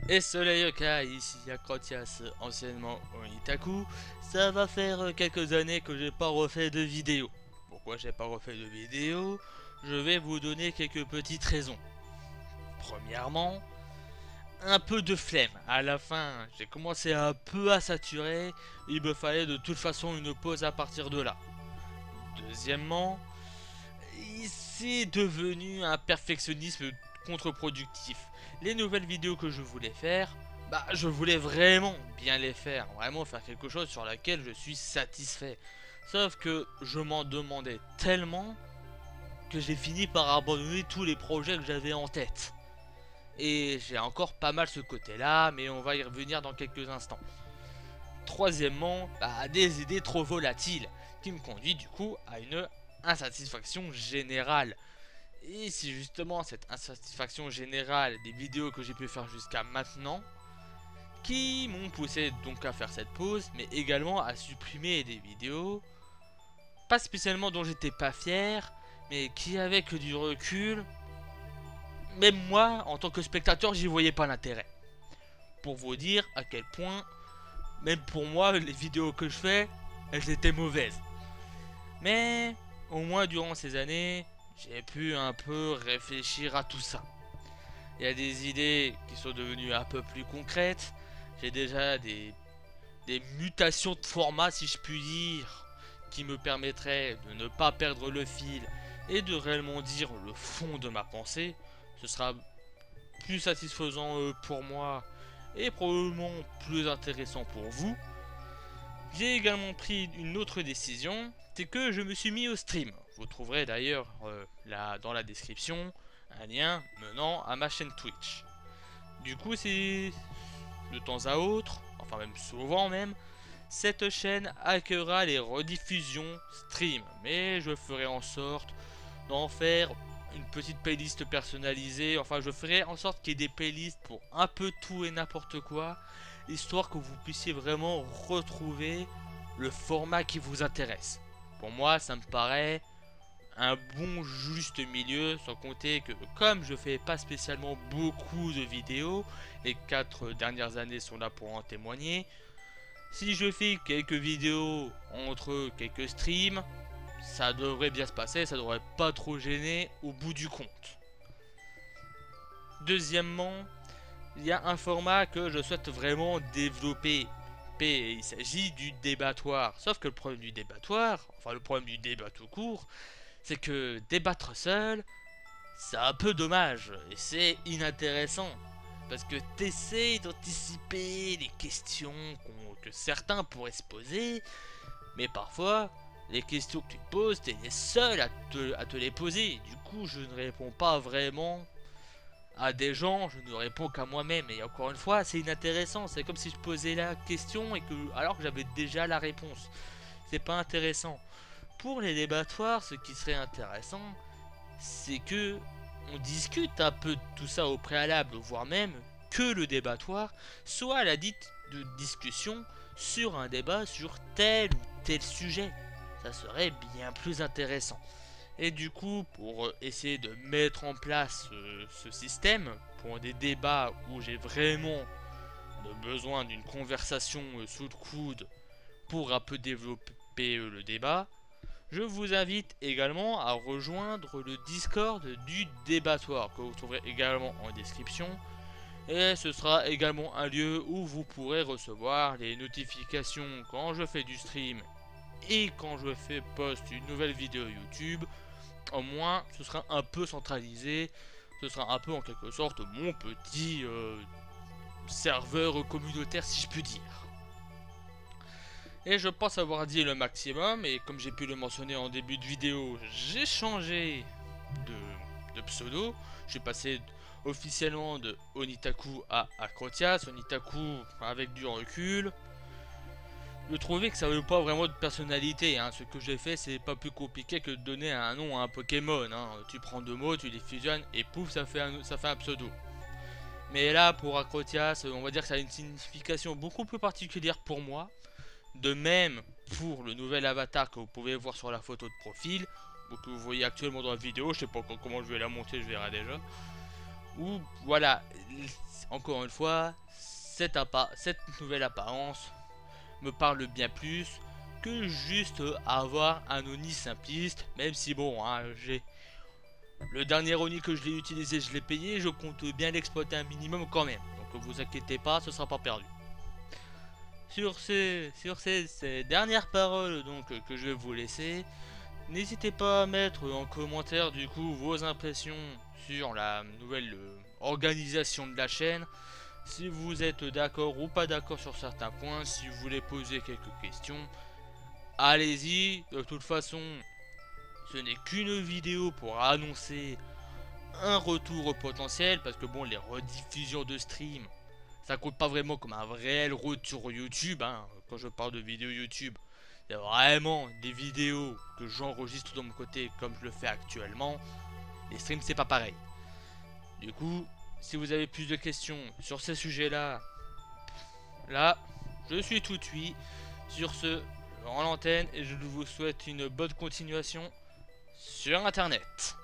Et Soleil Yoka, ici Akrotias, anciennement Onitaku. Ça va faire quelques années que j'ai pas refait de vidéo. Pourquoi j'ai pas refait de vidéo? Je vais vous donner quelques petites raisons. Premièrement, un peu de flemme. À la fin, j'ai commencé un peu à saturer. Il me fallait de toute façon une pause à partir de là. Deuxièmement, c'est devenu un perfectionnisme contre-productif. Les nouvelles vidéos que je voulais faire, je voulais vraiment bien les faire, vraiment faire quelque chose sur laquelle je suis satisfait. Sauf que je m'en demandais tellement que j'ai fini par abandonner tous les projets que j'avais en tête. Et j'ai encore pas mal ce côté-là, mais on va y revenir dans quelques instants. Troisièmement, des idées trop volatiles, qui me conduit du coup à une insatisfaction générale. Et c'est justement cette insatisfaction générale des vidéos que j'ai pu faire jusqu'à maintenant qui m'ont poussé donc à faire cette pause, mais également à supprimer des vidéos, pas spécialement dont j'étais pas fier, mais qui avec du recul, même moi, en tant que spectateur, j'y voyais pas l'intérêt. Pour vous dire à quel point, même pour moi, les vidéos que je fais, elles étaient mauvaises. Mais au moins durant ces années, j'ai pu un peu réfléchir à tout ça. Il y a des idées qui sont devenues un peu plus concrètes. J'ai déjà des mutations de format, si je puis dire, qui me permettraient de ne pas perdre le fil et de réellement dire le fond de ma pensée. Ce sera plus satisfaisant pour moi et probablement plus intéressant pour vous. J'ai également pris une autre décision, c'est que je me suis mis au stream. Vous trouverez d'ailleurs là dans la description un lien menant à ma chaîne Twitch. Du coup, c'est de temps à autre, enfin même souvent même, cette chaîne accueillera les rediffusions stream. Mais je ferai en sorte d'en faire une petite playlist personnalisée. Enfin, je ferai en sorte qu'il y ait des playlists pour un peu tout et n'importe quoi, histoire que vous puissiez vraiment retrouver le format qui vous intéresse. Pour moi, ça me paraît un bon juste milieu, sans compter que comme je fais pas spécialement beaucoup de vidéos, les 4 dernières années sont là pour en témoigner, si je fais quelques vidéos entre quelques streams, ça devrait bien se passer, ça devrait pas trop gêner au bout du compte. Deuxièmement, il y a un format que je souhaite vraiment développer. Il s'agit du débattoir. Sauf que le problème du débattoir, enfin le problème du débat tout court, c'est que débattre seul, c'est un peu dommage et c'est inintéressant. Parce que t'essayes d'anticiper les questions que certains pourraient se poser, mais parfois, les questions que tu te poses, t'es les seuls à te les poser. Du coup, je ne réponds pas vraiment à des gens, je ne réponds qu'à moi-même. Et encore une fois, c'est inintéressant. C'est comme si je posais la question et que, alors que j'avais déjà la réponse. C'est pas intéressant. Pour les débattoirs, ce qui serait intéressant, c'est que on discute un peu de tout ça au préalable, voire même que le débattoir soit la dite de discussion sur un débat sur tel ou tel sujet. Ça serait bien plus intéressant. Et du coup, pour essayer de mettre en place ce système, pour des débats où j'ai vraiment besoin d'une conversation sous le coude pour un peu développer le débat, je vous invite également à rejoindre le Discord du débattoir que vous trouverez également en description. Et ce sera également un lieu où vous pourrez recevoir les notifications quand je fais du stream et quand je fais post une nouvelle vidéo YouTube. Au moins, ce sera un peu centralisé. Ce sera un peu en quelque sorte mon petit serveur communautaire, si je puis dire. Et je pense avoir dit le maximum, et comme j'ai pu le mentionner en début de vidéo, j'ai changé de pseudo. Je suis passé officiellement de Onitaku à Akrotias. Onitaku avec du recul. Je trouvais que ça n'avait pas vraiment de personnalité. Hein. Ce que j'ai fait, c'est pas plus compliqué que de donner un nom à un Pokémon. Hein. Tu prends deux mots, tu les fusionnes, et pouf, ça fait un pseudo. Mais là, pour Akrotias, on va dire que ça a une signification beaucoup plus particulière pour moi. De même pour le nouvel avatar que vous pouvez voir sur la photo de profil, que vous voyez actuellement dans la vidéo, je sais pas encore comment je vais la monter, je verrai déjà. Ou voilà, encore une fois, cette nouvelle apparence me parle bien plus que juste avoir un Oni simpliste, même si bon, hein, j'ai le dernier Oni que je l'ai utilisé, je l'ai payé, je compte bien l'exploiter un minimum quand même. Donc vous inquiétez pas, ce sera pas perdu. Ces dernières paroles donc que je vais vous laisser, n'hésitez pas à mettre en commentaire du coup vos impressions sur la nouvelle organisation de la chaîne. Si vous êtes d'accord ou pas d'accord sur certains points, si vous voulez poser quelques questions, allez-y. De toute façon, ce n'est qu'une vidéo pour annoncer un retour potentiel, parce que bon, les rediffusions de stream, ça compte pas vraiment comme un réel retour YouTube, hein. Quand je parle de vidéos YouTube, c'est vraiment des vidéos que j'enregistre de mon côté comme je le fais actuellement. Les streams, c'est pas pareil. Du coup, si vous avez plus de questions sur ces sujets-là, là, je suis tout oui. Sur ce, je rends l'antenne et je vous souhaite une bonne continuation sur Internet.